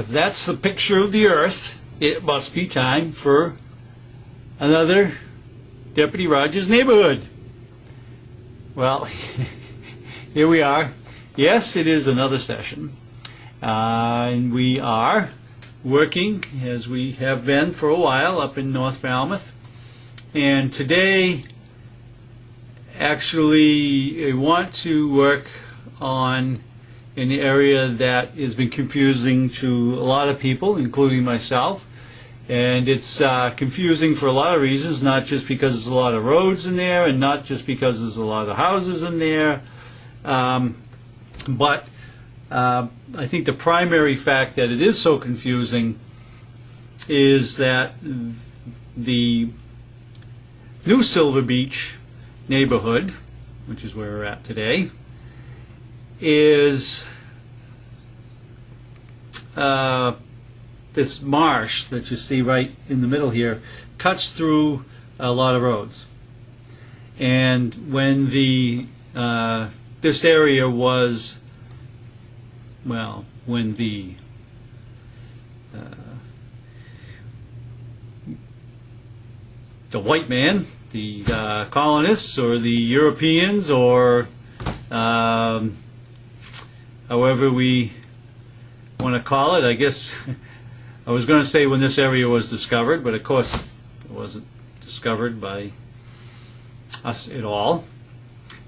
if that's the picture of the Earth, it must be time for another Deputy Rogers neighborhood. Well, here we are. Yes, it is another session. And we are working, as we have been for a while, up in North Falmouth. And today, actually, I want to work on an area that has been confusing to a lot of people, including myself. And it's confusing for a lot of reasons, not just because there's a lot of roads in there, and not just because there's a lot of houses in there, but I think the primary fact that it is so confusing is that the New Silver Beach neighborhood, which is where we're at today, is this marsh that you see right in the middle here cuts through a lot of roads. And when the this area was, well, when the white man, the colonists, or the Europeans, or however we want to call it, I guess I was going to say when this area was discovered, but of course it wasn't discovered by us at all.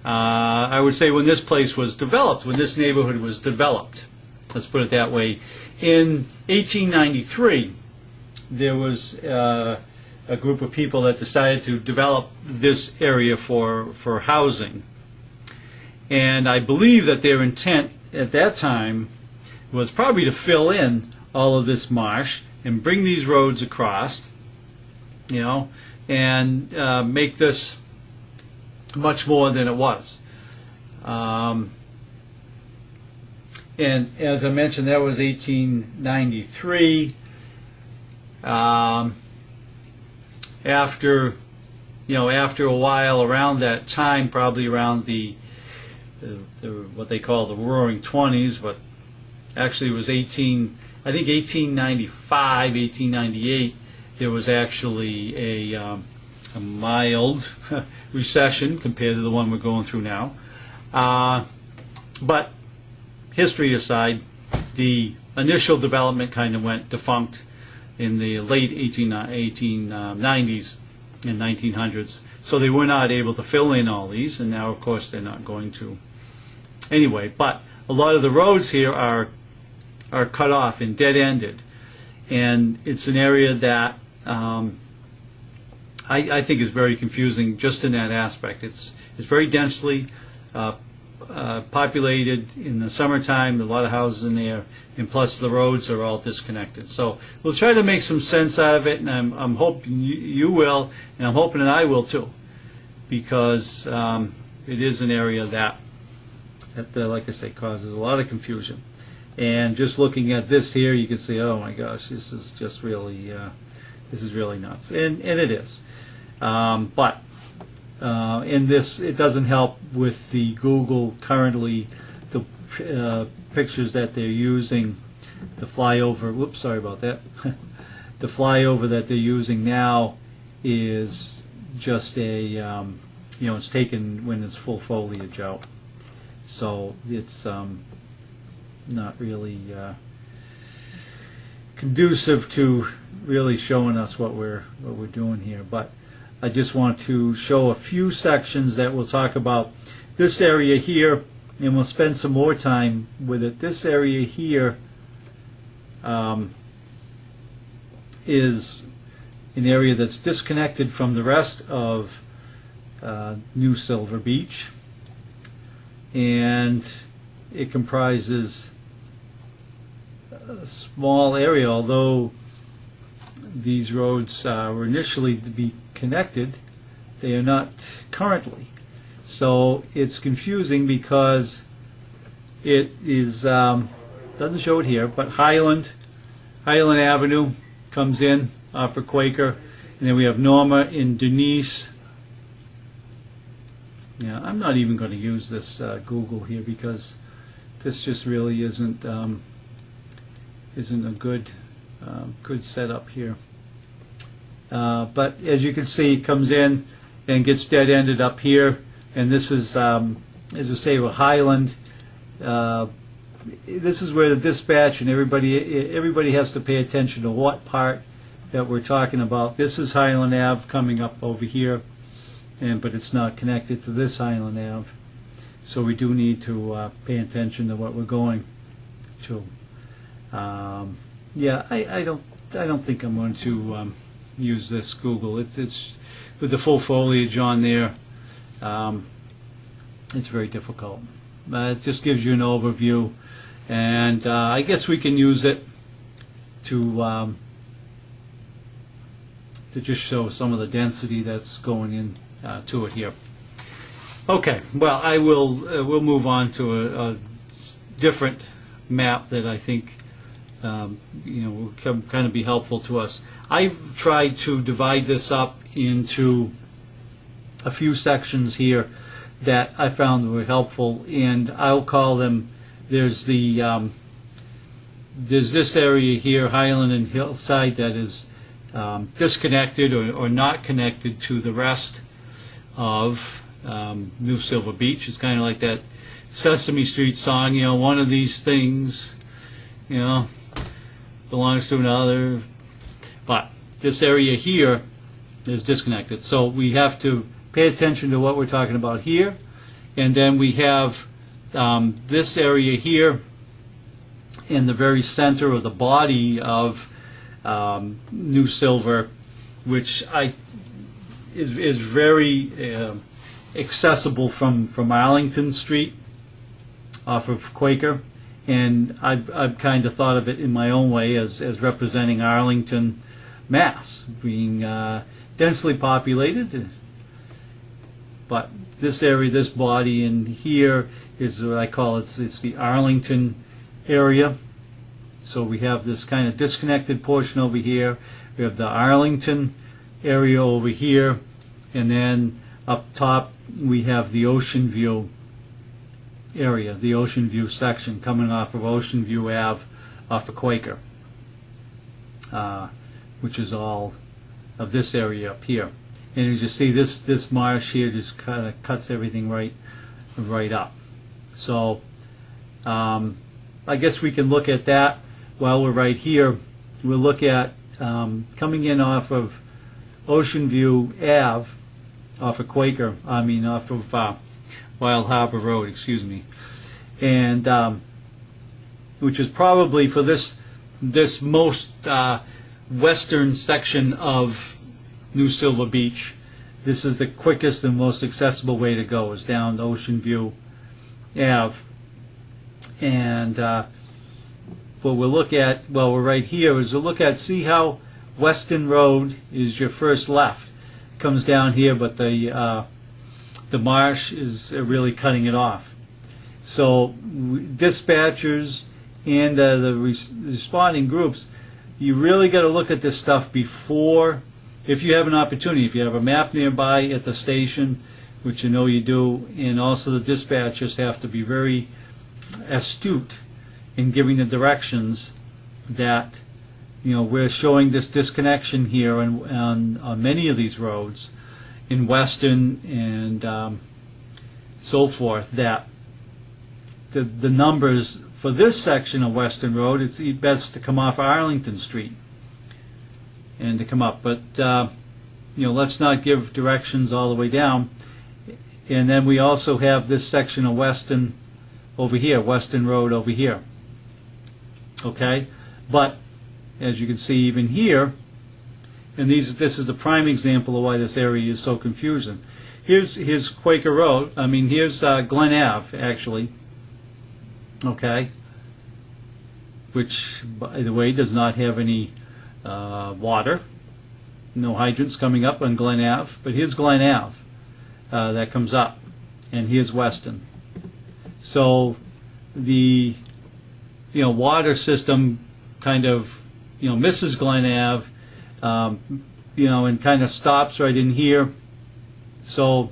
I would say when this place was developed, when this neighborhood was developed, let's put it that way. In 1893, there was a group of people that decided to develop this area for housing. And I believe that their intent at that time was probably to fill in all of this marsh and bring these roads across, you know, and make this much more than it was. And as I mentioned, that was 1893. After a while, around that time, probably around the what they call the Roaring 20s, but actually it was 1895, 1898, there was actually a mild recession compared to the one we're going through now. But history aside, the initial development kind of went defunct in the late 1890s and 1900s. So they were not able to fill in all these, and now of course they're not going to anyway. But a lot of the roads here are cut off and dead-ended, and it's an area that I think is very confusing just in that aspect. It's very densely populated in the summertime, a lot of houses in there, and plus the roads are all disconnected. So we'll try to make some sense out of it, and I'm hoping you will, and I'm hoping that I will too, because it is an area that like I say, causes a lot of confusion. And just looking at this here, you can see, oh my gosh, this is just really nuts, and it is. But in this, it doesn't help with the Google currently, the pictures that they're using, the flyover, whoops, sorry about that, the flyover that they're using now is just a, it's taken when it's full foliage out. So it's not really conducive to really showing us what we're doing here. But I just want to show a few sections that we'll talk about. This area here, and we'll spend some more time with it. This area here is an area that's disconnected from the rest of New Silver Beach, and it comprises a small area, although these roads were initially to be connected, they are not currently. So it's confusing because it is, doesn't show it here, but Highland Avenue comes in off of Quaker, and then we have Norma and Denise. Yeah, I'm not even going to use this Google here because this just really isn't isn't a good setup here. But as you can see, it comes in and gets dead-ended up here, and this is, as I say, with Highland. This is where the dispatch and everybody has to pay attention to what part that we're talking about. This is Highland Ave coming up over here, but it's not connected to this Highland Ave. So we do need to pay attention to what we're going to. Yeah, I don't think I'm going to use this Google. It's with the full foliage on there. It's very difficult. It just gives you an overview, and I guess we can use it to just show some of the density that's going in to it here. Okay, well, we'll move on to a different map that I think will kind of be helpful to us. I've tried to divide this up into a few sections here that I found were helpful, and I'll call them. There's this area here, Highland and Hillside, that is disconnected or not connected to the rest of New Silver Beach. It's kind of like that Sesame Street song, one of these things, belongs to another. But this area here is disconnected. So we have to pay attention to what we're talking about here. And then we have this area here in the very center of the body of New Silver, which is very accessible from Arlington Street off of Quaker, and I've kind of thought of it in my own way as representing Arlington, Mass, being densely populated. But this area, this body in here, is what I call it's the Arlington area. So we have this kind of disconnected portion over here. We have the Arlington area over here, and then up top we have the Ocean View area, the Ocean View section coming off of Ocean View Ave off of Quaker, which is all of this area up here. And as you see, this marsh here just kind of cuts everything right up. So I guess we can look at that while we're right here. We'll look at coming in off of Ocean View Ave, off of Quaker, off of Wild Harbor Road, excuse me, and which is probably for this most western section of New Silver Beach. This is the quickest and most accessible way to go, is down Ocean View Ave. And what we'll look at while we're right here is we'll look at, see how Weston Road is your first left. It comes down here, but the marsh is really cutting it off. So dispatchers and the responding groups, you really got to look at this stuff before, if you have an opportunity, if you have a map nearby at the station, which you know you do, and also the dispatchers have to be very astute in giving the directions that we're showing this disconnection here on many of these roads in Weston and so forth, that the numbers for this section of Weston Road, it's best to come off Arlington Street and to come up, but let's not give directions all the way down. And then we also have this section of Weston over here, Weston Road over here. Okay, but as you can see, even here, and this is a prime example of why this area is so confusing. Here's Quaker Road. Here's Glen Ave, actually. Okay, which, by the way, does not have any water. No hydrants coming up on Glen Ave, but here's Glen Ave that comes up, and here's Weston. So the water system kind of misses Glen Ave, and kind of stops right in here. So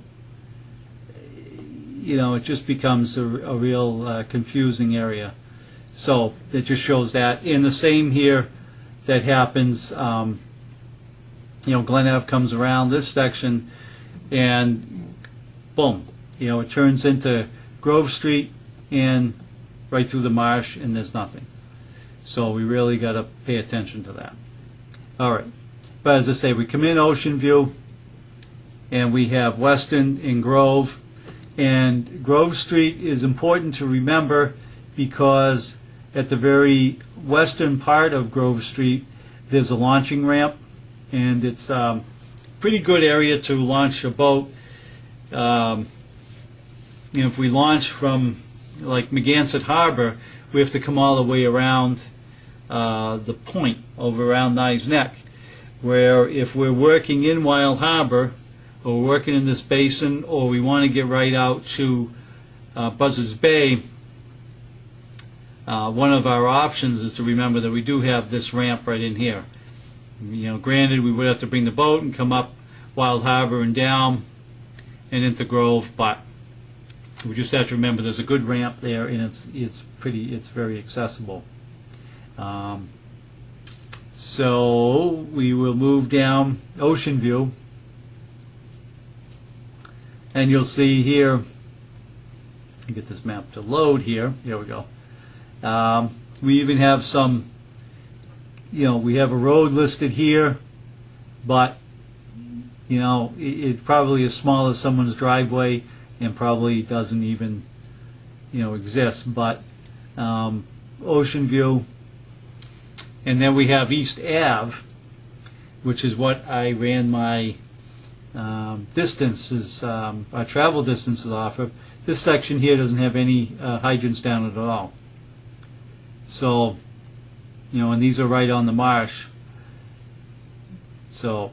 it just becomes a real confusing area. So it just shows that. And the same here that happens, Glen Ave comes around this section and boom, it turns into Grove Street and right through the marsh, and there's nothing. So we really got to pay attention to that. All right. But as I say, we come in Ocean View, and we have Weston and Grove. And Grove Street is important to remember because at the very western part of Grove Street, there's a launching ramp, and it's a pretty good area to launch a boat. If we launch from like Megansett Harbor, we have to come all the way around the point over around Knives Neck, where if we're working in Wild Harbor or working in this basin, or we want to get right out to Buzzards Bay, one of our options is to remember that we do have this ramp right in here. Granted, we would have to bring the boat and come up Wild Harbor and down and into Grove, but we just have to remember there's a good ramp there, and it's very accessible. So we will move down Ocean View, and you'll see here, get this map to load here. Here we go. We even have some, we have a road listed here, but it probably is small as someone's driveway and probably doesn't even exist. But Ocean View, and then we have East Ave, which is what I ran my distances, our travel distances off of. This section here doesn't have any hydrants down it at all. So, and these are right on the marsh. So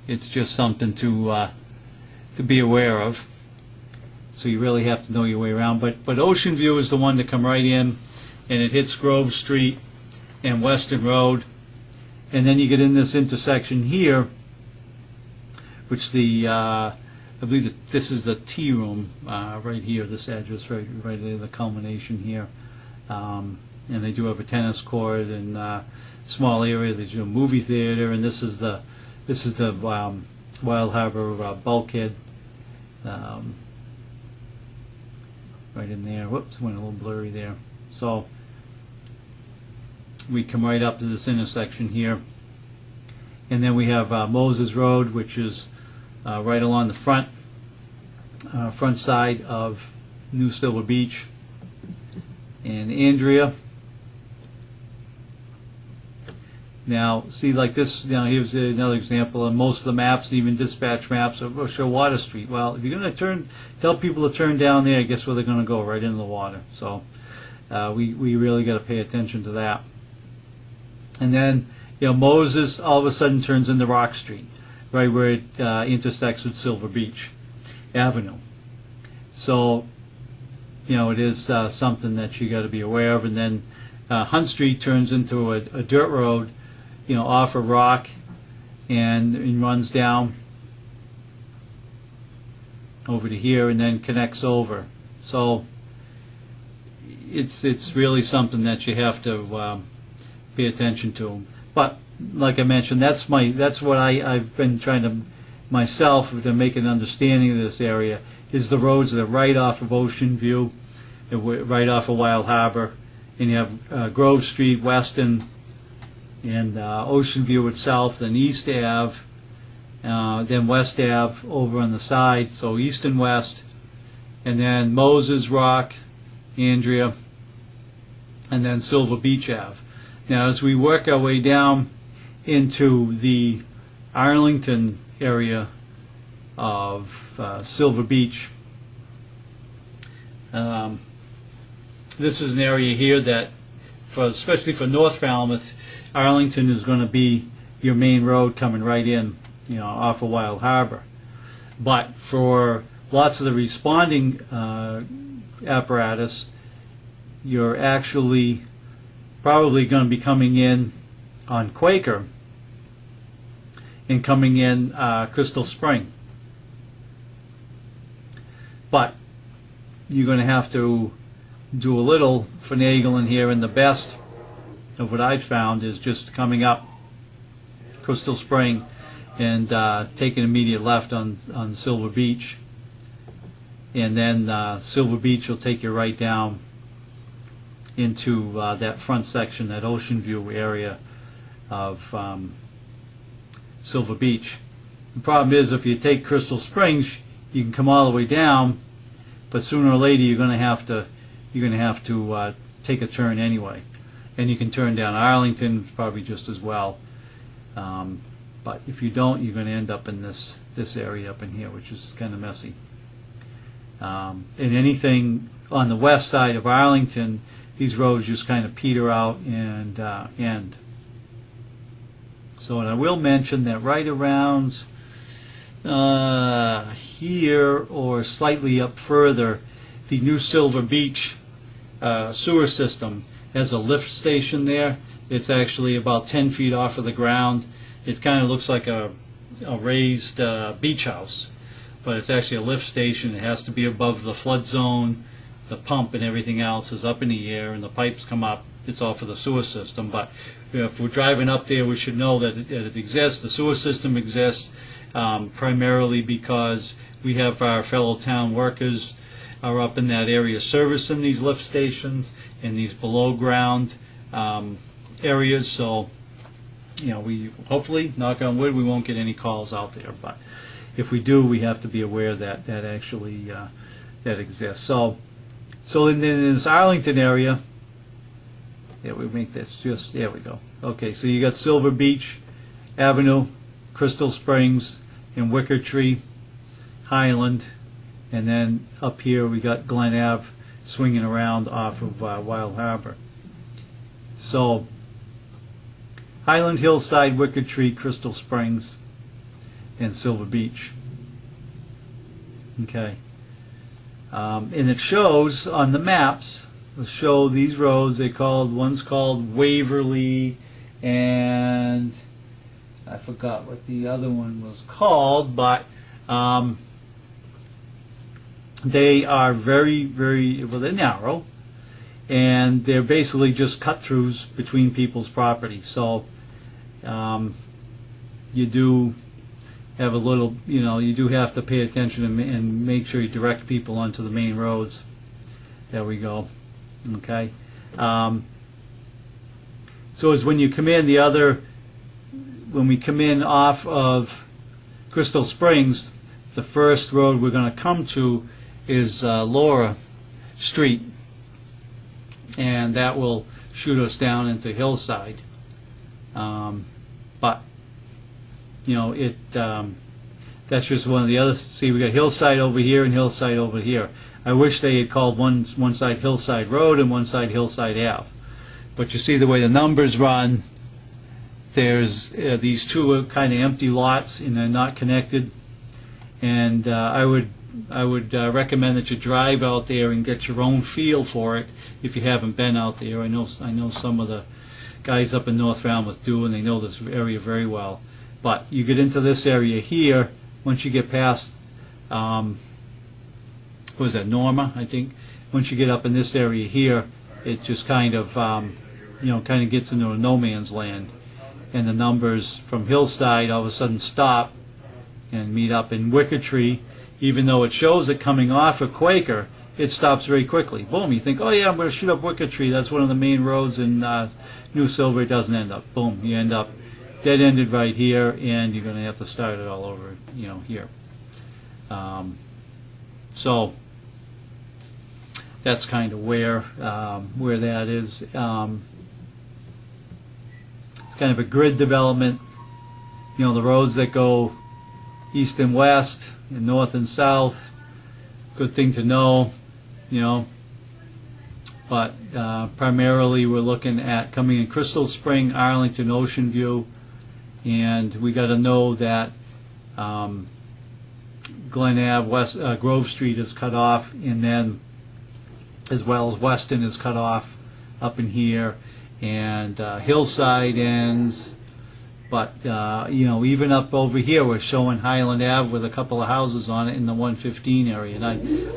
it's just something to be aware of. So you really have to know your way around. But Ocean View is the one to come right in, and it hits Grove Street and Western Road, and then you get in this intersection here, which I believe that this is the tea room right here. This address right there, the culmination here, and they do have a tennis court and small area. They do a movie theater, and this is the Wild Harbor bulkhead. Right in there. Whoops, went a little blurry there. So we come right up to this intersection here, and then we have Moses Road, which is right along the front side of New Silver Beach and Andrea. Now, see, like this, here's another example. On most of the maps, even dispatch maps, will show Water Street. Well, if you're going to tell people to turn down there, guess where they're going to go? Right into the water. So we really got to pay attention to that. And then, Moses all of a sudden turns into Rock Street, right where it intersects with Silver Beach Avenue. So, it is something that you got to be aware of. And then Hunt Street turns into a dirt road, off of Rock, and runs down over to here, and then connects over. So it's really something that you have to pay attention to. But like I mentioned, that's what I've been trying to myself to make an understanding of this area, is the roads that are right off of Ocean View, right off of Wild Harbor, and you have Grove Street, Weston, and Ocean View itself, then East Ave, then West Ave over on the side, so east and west, and then Moses, Rock, Andrea, and then Silver Beach Ave. Now, as we work our way down into the Arlington area of Silver Beach, this is an area here that, especially for North Falmouth, Arlington is going to be your main road coming right in, off of Wild Harbor. But for lots of the responding apparatus, you're actually probably going to be coming in on Quaker and coming in Crystal Spring. But you're going to have to do a little finagling here, and the best of what I've found is just coming up Crystal Spring and taking immediate left on Silver Beach, and then Silver Beach will take you right down into that front section, that Ocean View area of Silver Beach. The problem is, if you take Crystal Springs, you can come all the way down, but sooner or later you're going to have to take a turn anyway, and you can turn down Arlington probably just as well. But if you don't, you're going to end up in this area up in here, which is kind of messy. And anything on the west side of Arlington, these roads just kind of peter out and end. So, and I will mention that right around here or slightly up further, the new Silver Beach sewer system has a lift station there. It's actually about 10 feet off of the ground. It kind of looks like a raised beach house, but it's actually a lift station. It has to be above the flood zone. The pump and everything else is up in the air, and the pipes come up. It's all for the sewer system. But if we're driving up there, we should know that it exists. The sewer system exists primarily because we have our fellow town workers are up in that area servicing these lift stations and these below ground areas. So, you know, we hopefully, knock on wood, we won't get any calls out there. But if we do, we have to be aware that that actually that exists. So in this Arlington area, yeah, we make this just, there we go. Okay, so you got Silver Beach Avenue, Crystal Springs, and Wicker Tree, Highland, and then up here we got Glen Ave swinging around off of Wild Harbor. So Highland, Hillside, Wicker Tree, Crystal Springs, and Silver Beach. Okay. And it shows on the maps, will show these roads. One's called Waverly, and I forgot what the other one was called, but they are very, very, well, they're narrow, and they're basically just cut-throughs between people's property. So you do have a little, you know, you do have to pay attention and make sure you direct people onto the main roads. There we go. Okay. So as when you come in, when we come in off of Crystal Springs, the first road we're going to come to is Laura Street, and that will shoot us down into Hillside. But you know, that's just one of the others. See, we got Hillside over here and Hillside over here. I wish they had called one side Hillside Road and one side Hillside Ave. But you see the way the numbers run, there's these two kind of empty lots, and they're not connected. And I would recommend that you drive out there and get your own feel for it if you haven't been out there. I know some of the guys up in North Falmouth do, and they know this area very well. But you get into this area here, once you get past, what was that, Norma, I think? Once you get up in this area here, it just kind of, you know, kind of gets into a no man's land. And the numbers from Hillside all of a sudden stop and meet up in Wicker Tree. Even though it shows it coming off of Quaker, it stops very quickly. Boom, you think, oh yeah, I'm going to shoot up Wicker Tree. That's one of the main roads in New Silver. It doesn't end up. Boom, you end up dead-ended right here, and you're going to have to start it all over, you know, here. So that's kind of where that is. It's kind of a grid development. You know, the roads that go east and west and north and south. Good thing to know, you know. But primarily we're looking at coming in Crystal Spring, Arlington, Ocean View. And we got to know that Glen Ave, Grove Street is cut off, and then as well as Weston is cut off up in here, and Hillside ends. But you know, even up over here, we're showing Highland Ave with a couple of houses on it in the 115 area. And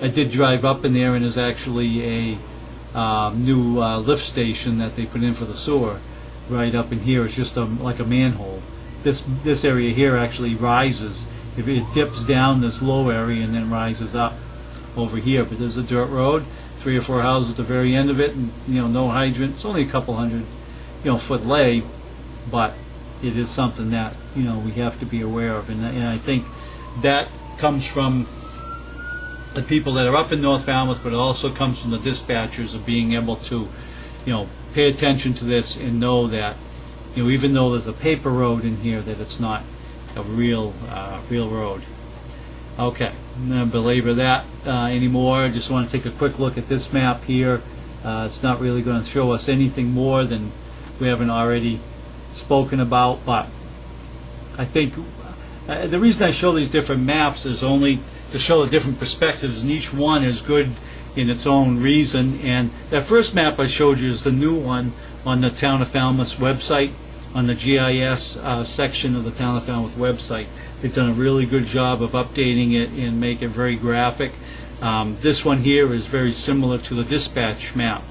I did drive up in there, and there's actually new lift station that they put in for the sewer. Right up in here is just like a manhole. This area here actually rises. If it dips down this low area and then rises up over here, but there's a dirt road, 3 or 4 houses at the very end of it, and no hydrant. It's only a couple hundred foot lay, but it is something that we have to be aware of, and I think that comes from the people that are up in North Falmouth, but it also comes from the dispatchers of being able to pay attention to this and know that even though there's a paper road in here, that it's not a real road. Okay, I'm not going to belabor that anymore. I just want to take a quick look at this map here. It's not really going to show us anything more than we haven't already spoken about, but I think the reason I show these different maps is only to show the different perspectives, and each one is good in its own reason. And that first map I showed you is the new one on the Town of Falmouth's website, on the GIS section of the Town of Falmouth website. They've done a really good job of updating it and make it very graphic. This one here is very similar to the dispatch map,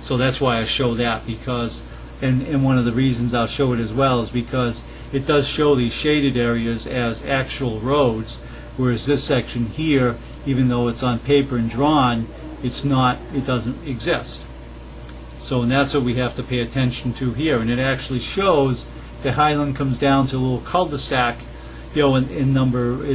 so that's why I show that, because and one of the reasons I'll show it as well is because it does show these shaded areas as actual roads, whereas this section here, even though it's on paper and drawn, it doesn't exist. So, and that's what we have to pay attention to here, and it actually shows that Highland comes down to a little cul-de-sac, in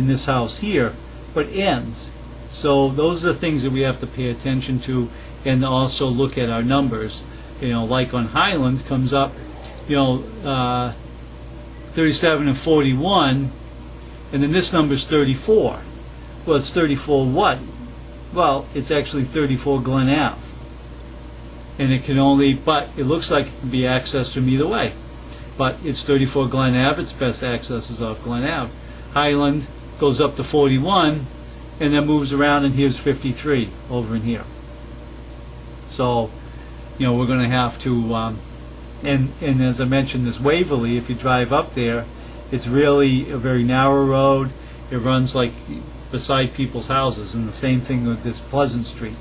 this house here, but ends. So those are the things that we have to pay attention to, and also look at our numbers. Like on Highland comes up, 37 and 41, and then this number is 34. Well, it's 34 what? Well, it's actually 34 Glen Ave. And it can only, but it looks like it can be accessed from either way. But it's 34 Glen Ave, its best access is off Glen Ave. Highland goes up to 41, and then moves around, and here's 53 over in here. So, we're going to have to, and as I mentioned, this Waverly, if you drive up there, it's really a very narrow road. It runs like beside people's houses, and the same thing with this Pleasant Street.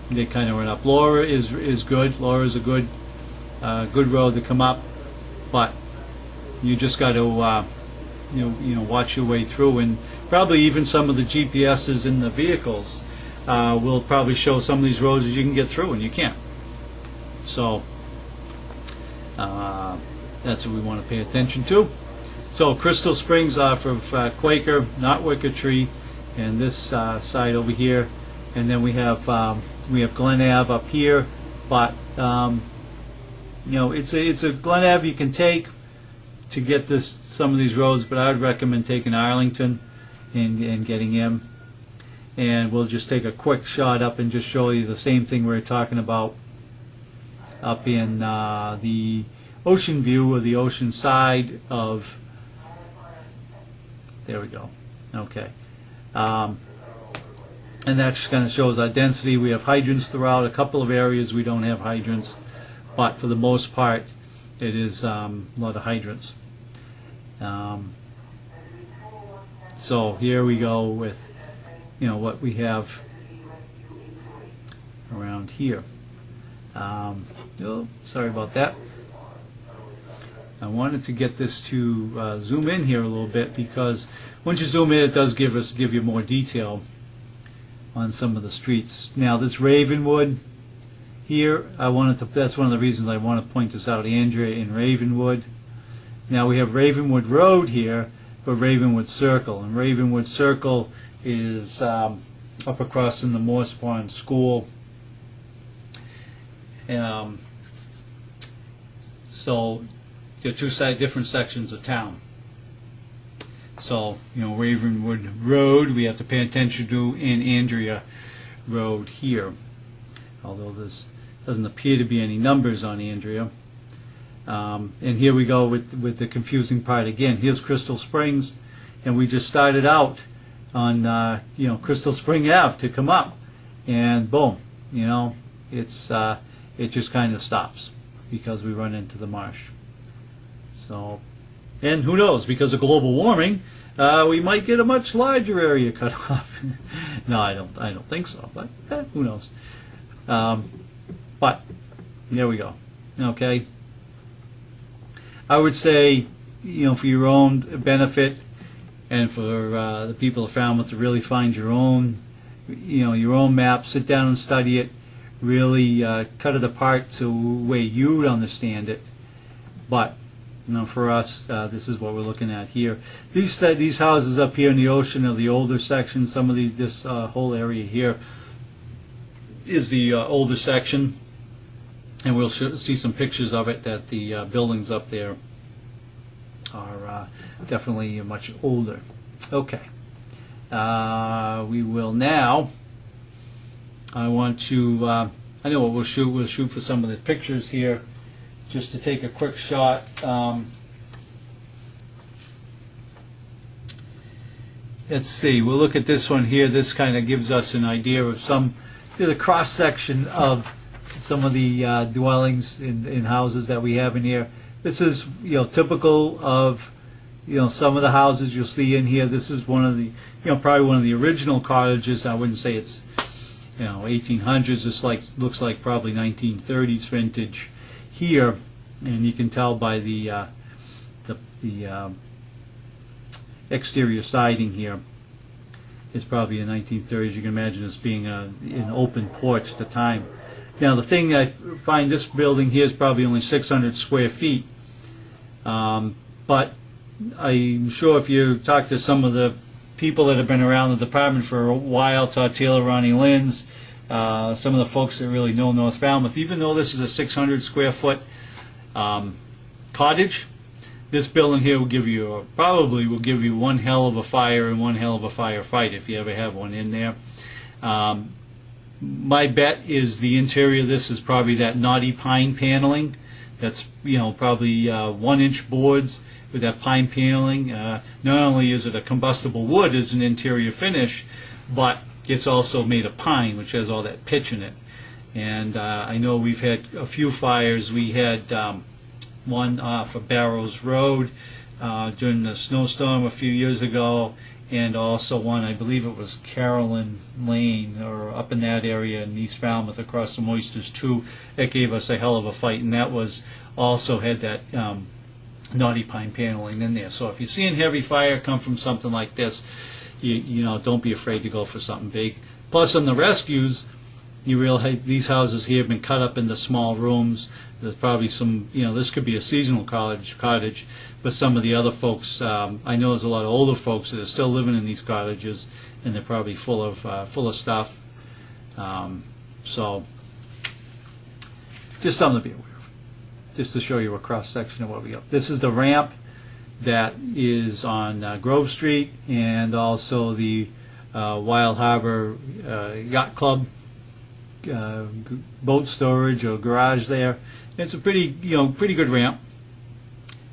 They kind of run up. Laura is good. Laura is a good road to come up, but you just got to watch your way through, and probably even some of the GPSs in the vehicles will probably show some of these roads that you can get through and you can't. So that's what we want to pay attention to. So Crystal Springs off of Quaker, not Wicker Tree, and this side over here, and then we have Glen Ave up here, but it's a Glen Ave you can take to get some of these roads, but I would recommend taking Arlington and getting in. And we'll just take a quick shot up and just show you the same thing we were talking about up in the ocean view, or the ocean side of, there we go, okay. And that just kind of shows our density. We have hydrants throughout. A couple of areas we don't have hydrants, but for the most part it is a lot of hydrants. So here we go with what we have around here. Oh, sorry about that. I wanted to get this to zoom in here a little bit, because once you zoom in, it does give you more detail on some of the streets. Now this Ravenwood here, that's one of the reasons I want to point this out, Andrea in Ravenwood. Now we have Ravenwood Road here, but Ravenwood Circle, and Ravenwood Circle is up across from the Morse Pond School. So they're two different sections of town. So, Ravenwood Road we have to pay attention to, in Andrea Road here, although this doesn't appear to be any numbers on Andrea. And here we go with the confusing part again. Here's Crystal Springs, and we just started out on Crystal Spring Ave to come up, and boom, it just kind of stops because we run into the marsh. So, and who knows, because of global warming, we might get a much larger area cut off. No, I don't think so, but who knows. But there we go. Okay. I would say, for your own benefit and for the people of Falmouth to really find your own, your own map, sit down and study it, really cut it apart to the way you would understand it. But for us, this is what we're looking at here. These houses up here in the ocean are the older section. Some of this whole area here is the older section, and we'll see some pictures of it, that the buildings up there are definitely much older. Okay. We will now, I want to, I know what we'll shoot for some of the pictures here, just to take a quick shot. Let's see, we'll look at this one here. This kind of gives us an idea of the cross section of some of the dwellings in houses that we have in here. This is typical of some of the houses you'll see in here. This is one of the probably one of the original cottages. I wouldn't say it's 1800s. This looks like probably 1930s vintage here, and you can tell by the exterior siding here. It's probably in 1930s. You can imagine this being an open porch at the time. Now, the thing I find, this building here is probably only 600 square feet, but I'm sure if you talk to some of the people that have been around the department for a while, Todd Taylor, Ronnie Linz, some of the folks that really know North Falmouth, even though this is a 600 square foot cottage, this building here will give you, probably will give you one hell of a fire and one hell of a firefight if you ever have one in there. My bet is the interior of this is probably that knotty pine paneling. That's probably 1-inch boards with that pine paneling. Not only is it a combustible wood as an interior finish, but it's also made of pine, which has all that pitch in it. And I know we've had a few fires. We had one off of Barrows Road during the snowstorm a few years ago, and also one, I believe it was Carolyn Lane, or up in that area in East Falmouth across from Oysters 2. That gave us a hell of a fight, and that was also had that knotty pine paneling in there. So if you're seeing heavy fire come from something like this, don't be afraid to go for something big. Plus, on the rescues, you realize these houses here have been cut up into small rooms. There's probably some, this could be a seasonal cottage, but some of the other folks, I know there's a lot of older folks that are still living in these cottages, and they're probably full of stuff. So, just something to be aware of, just to show you a cross section of what we got. This is the ramp that is on Grove Street, and also the Wild Harbor Yacht Club boat storage or garage there. It's a pretty good ramp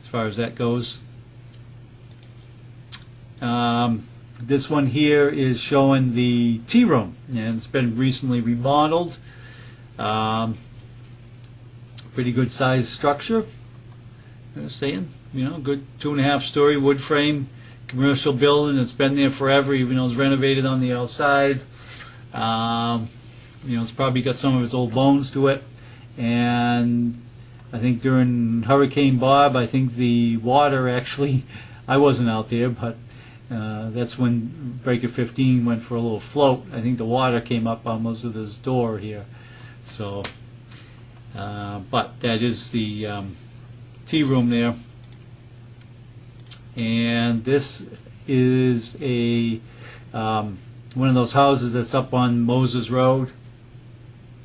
as far as that goes. This one here is showing the tea room, and it's been recently remodeled. Pretty good sized structure. I'm saying, good 2.5-story wood frame commercial building. It's been there forever, even though it's renovated on the outside. It's probably got some of its old bones to it. And I think during Hurricane Bob, I think the water actually, I wasn't out there, but that's when Breaker 15 went for a little float. I think the water came up almost to this door here. So, but that is the tea room there. And this is one of those houses that's up on Moses Road.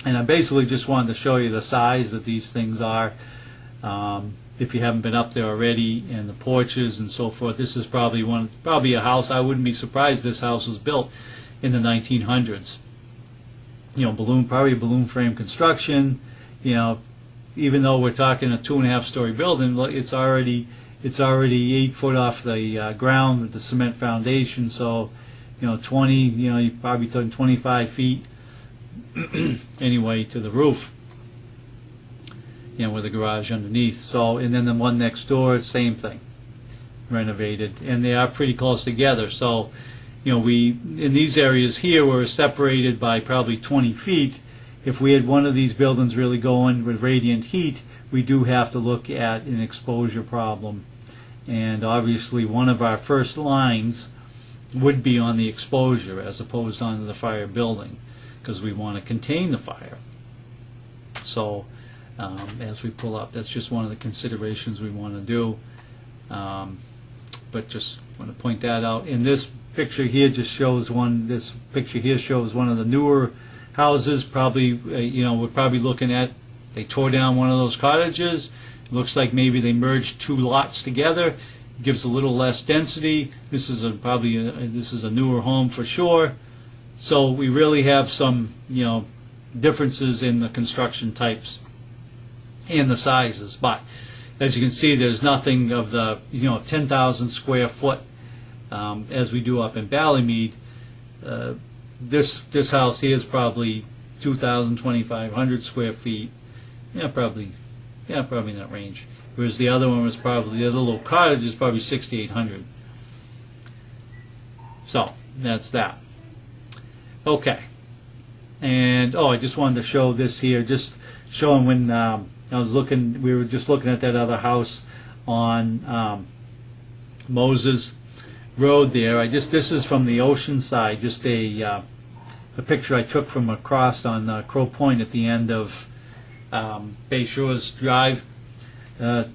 And I basically just wanted to show you the size that these things are. If you haven't been up there already, and the porches and so forth. This is probably a house. I wouldn't be surprised this house was built in the 1900s. Probably balloon frame construction. Even though we're talking a 2.5-story building, it's already 8 foot off the ground with the cement foundation. So, 20. You probably took 25 feet. Anyway, to the roof, with a garage underneath. So, and then the one next door, same thing, renovated, and they are pretty close together. So, we in these areas here, we're separated by probably 20 feet, if we had one of these buildings really going with radiant heat, we do have to look at an exposure problem. And obviously one of our first lines would be on the exposure as opposed onto the fire building, because we want to contain the fire. So as we pull up, that's just one of the considerations we want to do. But just want to point that out. In this picture here just shows one. This picture here shows one of the newer houses. Probably, we're probably looking at, they tore down one of those cottages. It looks like maybe they merged two lots together. Gives a little less density. This is this is a newer home for sure. So we really have some differences in the construction types and the sizes. But as you can see, there's nothing of the 10,000 square foot as we do up in Ballymead. This house here is probably 2,000, 2,500 square feet. Probably in that range. Whereas the other one was probably, the other little cottage is probably 6,800. So that's that. Okay. And I just wanted to show this here, just showing when we were just looking at that other house on Moses Road there. This is from the ocean side, just a picture I took from across on Crow Point at the end of Bay Shores Drive.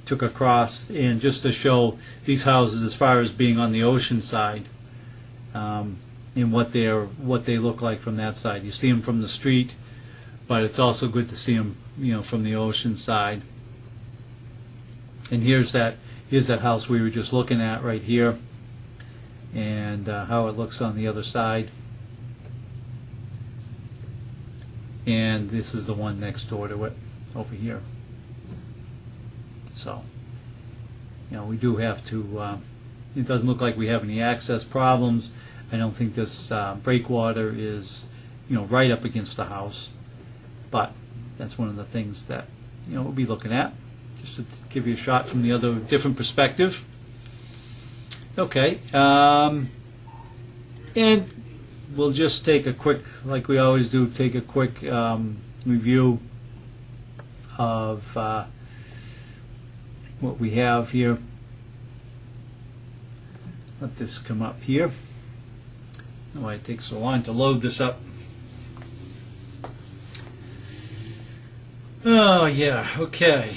Took across, and just to show these houses as far as being on the ocean side, and what they look like from that side. You see them from the street, but it's also good to see them from the ocean side. And here's that house we were just looking at right here, and how it looks on the other side. And this is the one next door to it over here. So, we do have to, it doesn't look like we have any access problems. I don't think this breakwater is, right up against the house. But that's one of the things that, we'll be looking at, just to give you a shot from the other different perspective. Okay. And we'll just take a quick, like we always do, take a quick review of what we have here. Let this come up here. I don't know why it takes so long to load this up. Oh yeah, okay.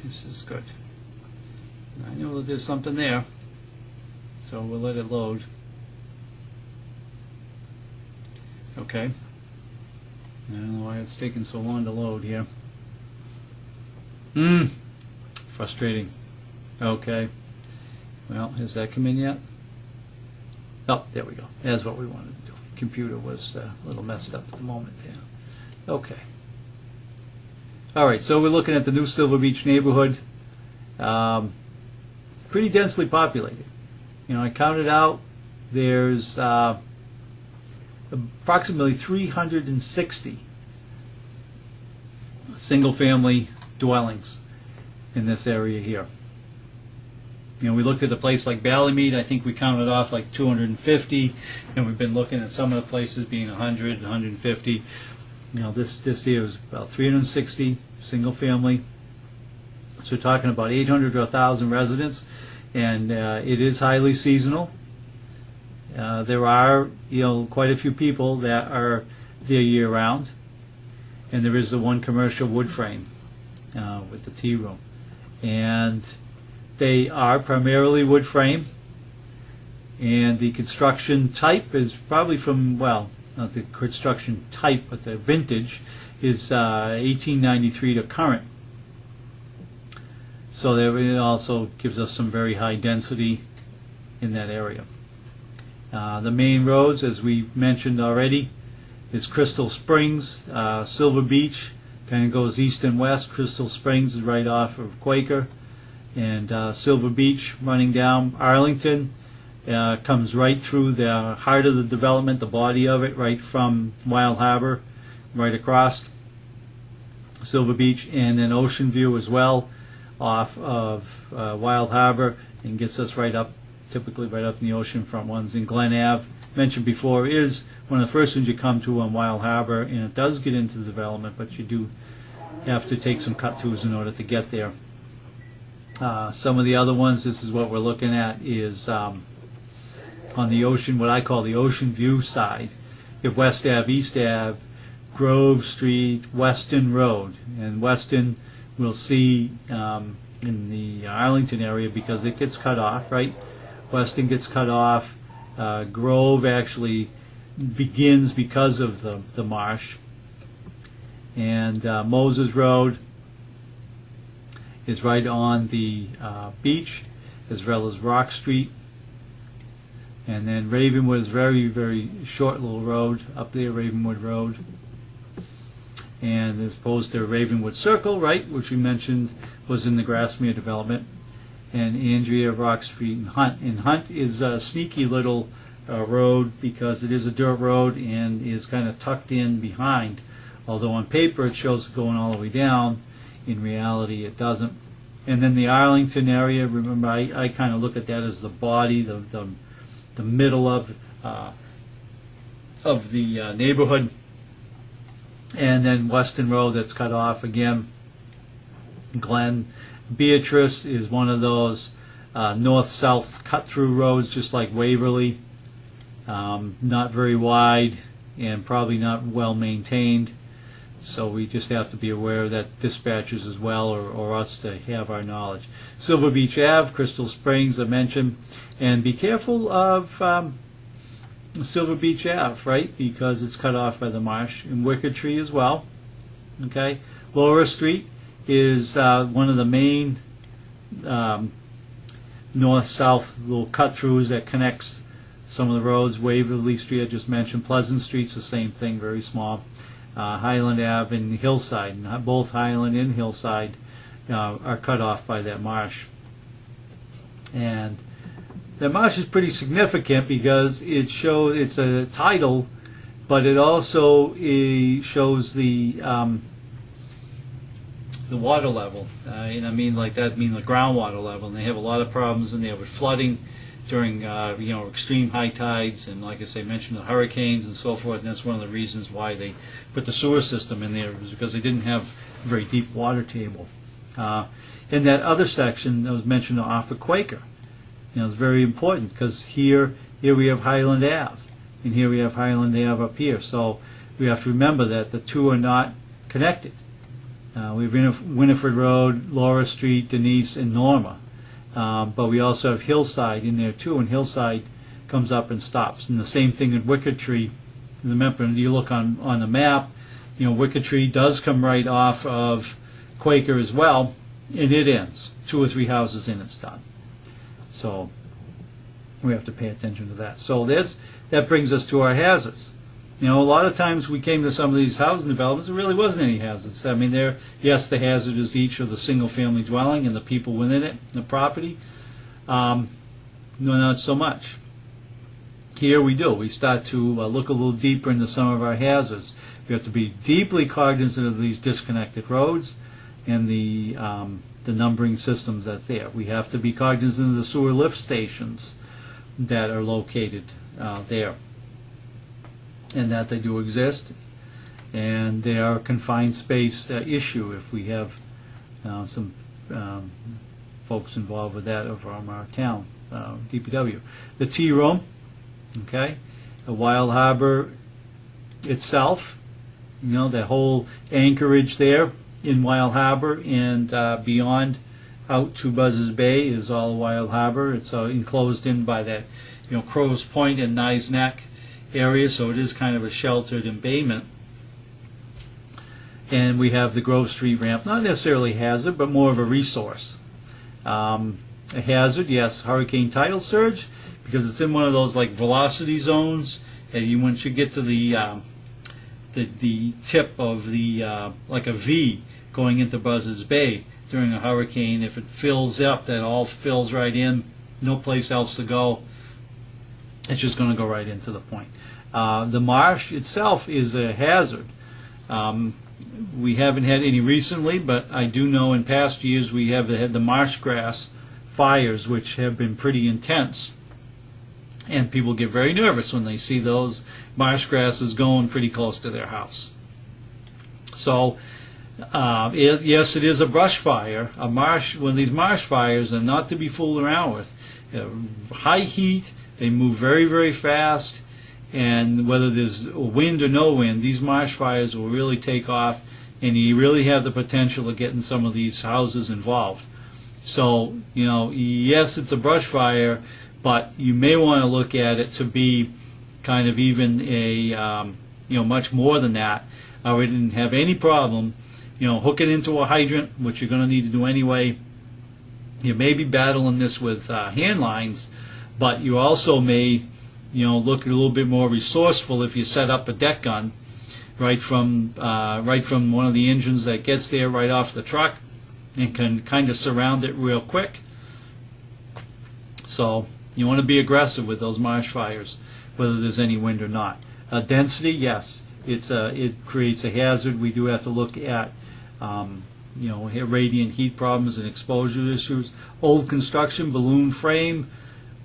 This is good. I know that there's something there, so we'll let it load. Okay. I don't know why it's taking so long to load here. Frustrating. Okay. Well, has that come in yet? Oh, there we go. That's what we wanted to do. Computer was a little messed up at the moment there. Okay. All right, so we're looking at the new Silver Beach neighborhood. Pretty densely populated. I counted out, there's approximately 360 single-family dwellings in this area here. We looked at a place like Ballymead. I think we counted off like 250, and we've been looking at some of the places being 100, 150. This here is about 360 single family. So we're talking about 800 to 1,000 residents, and it is highly seasonal. There are quite a few people that are there year round, and there is the one commercial wood frame with the tea room, and they are primarily wood frame, and the construction type is probably from, well, not the construction type, but the vintage is 1893 to current. So it also gives us some very high density in that area. The main roads, as we mentioned already, is Crystal Springs, Silver Beach, kind of goes east and west. Crystal Springs is right off of Quaker, and Silver Beach running down Arlington comes right through the heart of the development, the body of it, right from Wild Harbor, right across Silver Beach, and then Ocean View as well off of Wild Harbor, and gets us right up typically right up in the oceanfront ones. And Glen Ave, mentioned before, is one of the first ones you come to on Wild Harbor, and it does get into the development, but you do have to take some cut-throughs in order to get there. Some of the other ones, this is what we're looking at, is on the ocean, what I call the ocean view side. You have West Ave, East Ave, Grove Street, Weston Road. And Weston we'll see in the Arlington area because it gets cut off, right? Weston gets cut off. Grove actually begins because of the marsh. And Moses Road is right on the beach, as well as Rock Street. And then Ravenwood is very, very short little road up there, Ravenwood Road. And as opposed to Ravenwood Circle, right, which we mentioned was in the Grassmere development. And Andrea, Rock Street, and Hunt. And Hunt is a sneaky little road because it is a dirt road and is kind of tucked in behind. Although on paper it shows it going all the way down, in reality it doesn't. And then the Arlington area, remember I kind of look at that as the body, the middle of the neighborhood. And then Weston Road that's cut off again. Glen Beatrice is one of those north-south cut-through roads, just like Waverly. Not very wide and probably not well maintained. So we just have to be aware of that, dispatchers as well, or us to have our knowledge. Silver Beach Ave, Crystal Springs, I mentioned. And be careful of Silver Beach Ave, right? Because it's cut off by the marsh. And Wicked Tree as well. Okay. Laura Street is one of the main north-south little cut-throughs that connects some of the roads. Waverly Street I just mentioned. Pleasant Street's the same thing, very small. Highland Ave and Hillside, and both Highland and Hillside are cut off by that marsh. And that marsh is pretty significant because it's a tidal, but it also shows the water level. And I mean like that, I mean the groundwater level. And they have a lot of problems in there with flooding during extreme high tides, and like I say, mentioned the hurricanes and so forth. And that's one of the reasons why they put the sewer system in there, was because they didn't have a very deep water table. In that other section that was mentioned off of Quaker, it's very important because here we have Highland Ave, and here we have Highland Ave up here. So we have to remember that the two are not connected. We have Winifred Road, Laura Street, Denise, and Norma. But we also have Hillside in there too, and Hillside comes up and stops. And the same thing in Wicked Tree. Remember, you look on the map, Wicked Tree does come right off of Quaker as well, and it ends. 2 or 3 houses in, it's done. So we have to pay attention to that. So that brings us to our hazards. A lot of times we came to some of these housing developments, there really wasn't any hazards. I mean, yes, the hazard is each of the single-family dwelling and the people within it, the property. No, not so much. Here we do. We start to look a little deeper into some of our hazards. We have to be deeply cognizant of these disconnected roads and the numbering systems that's there. We have to be cognizant of the sewer lift stations that are located there, and that they do exist, and they are a confined space issue if we have some folks involved with that from our town, DPW. The tea room, okay, the Wild Harbor itself, that whole anchorage there in Wild Harbor and beyond out to Buzzards Bay is all Wild Harbor. It's enclosed in by that, Crow's Point and Nye's Neck area, so it is kind of a sheltered embayment. And we have the Grove Street ramp, not necessarily a hazard, but more of a resource. A hazard, yes, hurricane tidal surge, because it's in one of those like velocity zones, and once you get to the tip of the like a V going into Buzzards Bay during a hurricane, if it fills up, that all fills right in, no place else to go. It's just going to go right into the point. The marsh itself is a hazard. We haven't had any recently, but I do know in past years we have had the marsh grass fires, which have been pretty intense. And people get very nervous when they see those marsh grasses going pretty close to their house. So, yes, it is a brush fire. One of these marsh fires are not to be fooled around with. High heat, they move very, very fast, and whether there's wind or no wind, these marsh fires will really take off, and you really have the potential of getting some of these houses involved. So, yes, it's a brush fire, but you may want to look at it to be kind of even a, much more than that. I wouldn't have any problem, hook it into a hydrant, which you're going to need to do anyway. You may be battling this with hand lines, but you also may, look a little bit more resourceful if you set up a deck gun right from one of the engines that gets there right off the truck, and can kind of surround it real quick. So you want to be aggressive with those marsh fires, whether there's any wind or not. Density, yes, it creates a hazard. We do have to look at radiant heat problems and exposure issues. Old construction, balloon frame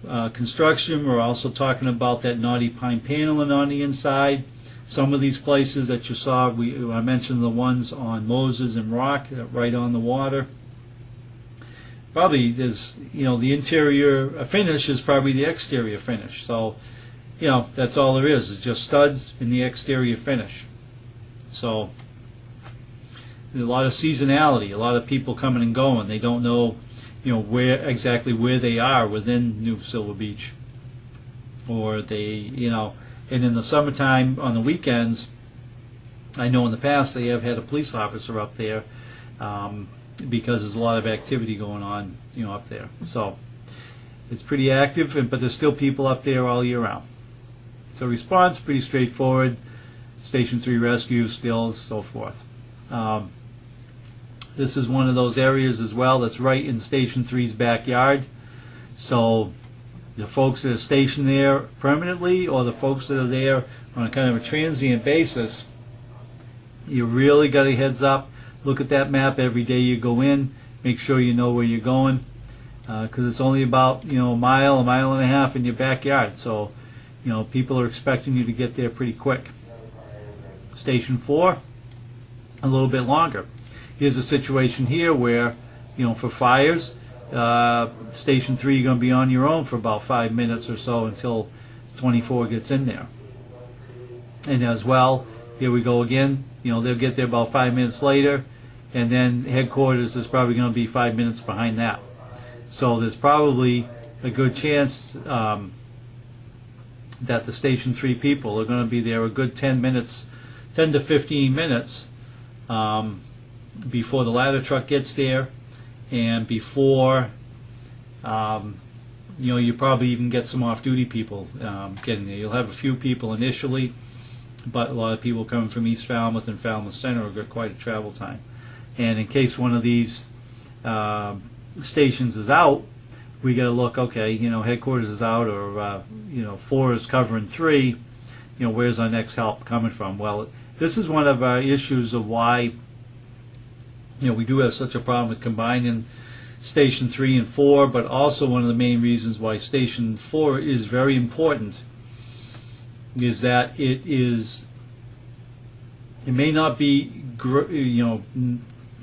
construction. We're also talking about that knotty pine paneling on the inside. Some of these places that you saw, I mentioned the ones on Moses and Rock, right on the water. Probably there's, the interior finish is probably the exterior finish. So, that's all there is. It's just studs in the exterior finish. So, there's a lot of seasonality, a lot of people coming and going. They don't know, where they are within New Silver Beach. Or they, and in the summertime, on the weekends, I know in the past they have had a police officer up there because there's a lot of activity going on, up there. So it's pretty active, but there's still people up there all year round. So response, pretty straightforward. Station 3 rescue, stills, so forth. This is one of those areas as well that's right in Station 3's backyard. So the folks that are stationed there permanently, or the folks that are there on a kind of a transient basis, you really got a heads up. Look at that map every day you go in. Make sure you know where you're going, because it's only about a mile and a half in your backyard. So people are expecting you to get there pretty quick. Station 4, a little bit longer. Here's a situation here where for fires, Station 3, you're going to be on your own for about 5 minutes or so until 24 gets in there. And as well, here we go again. They'll get there about 5 minutes later, and then headquarters is probably going to be 5 minutes behind that. So there's probably a good chance that the Station 3 people are going to be there a good 10 to 15 minutes before the ladder truck gets there, and before you probably even get some off-duty people getting there. You'll have a few people initially, but a lot of people coming from East Falmouth and Falmouth Center will get quite a travel time. And in case one of these stations is out, we got to look, okay, headquarters is out, or 4 is covering 3, where's our next help coming from? Well, this is one of our issues of why we do have such a problem with combining Station 3 and 4, but also one of the main reasons why Station 4 is very important is that it may not be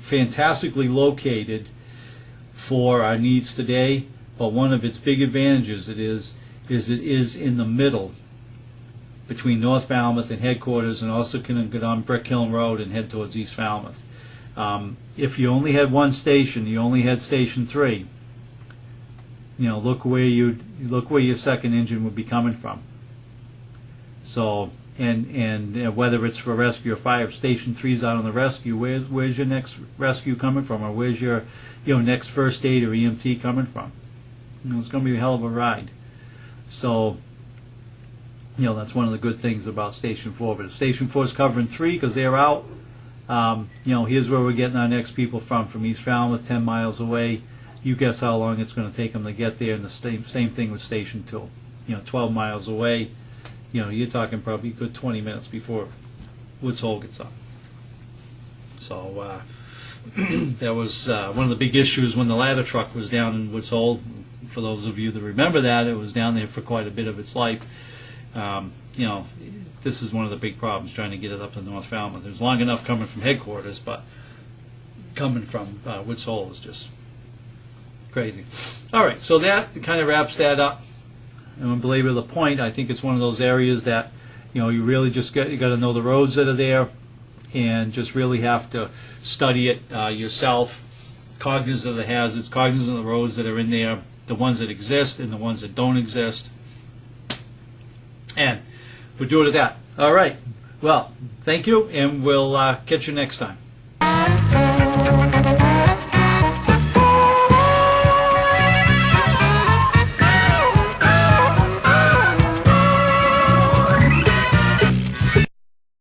fantastically located for our needs today, but one of its big advantages is it is in the middle between North Falmouth and headquarters, and also can get on Brick Hill Road and head towards East Falmouth. If you only had one station, you only had Station 3, look where your second engine would be coming from. So, and whether it's for rescue or fire, if Station 3's out on the rescue, where's your next rescue coming from, or where's your next first aid or EMT coming from? It's going to be a hell of a ride. So, that's one of the good things about Station 4. But if Station 4 is covering 3 because they're out, here's where we're getting our next people from East Falmouth, 10 miles away. You guess how long it's going to take them to get there, and the same thing with Station 2. 12 miles away, you're talking probably a good 20 minutes before Woods Hole gets up. So that was one of the big issues when the ladder truck was down in Woods Hole. for those of you that remember that, it was down there for quite a bit of its life. You know, this is one of the big problems, trying to get it up to North Falmouth. It was long enough coming from headquarters, but coming from Woods Hole is just crazy. All right, so that kind of wraps that up. And I belabor the point, I think it's one of those areas that, you know, you really just you got to know the roads that are there, and just really have to study it yourself, cognizant of the hazards, cognizant of the roads that are in there, the ones that exist and the ones that don't exist. And we'll do it at that. All right. Well, thank you, and we'll catch you next time.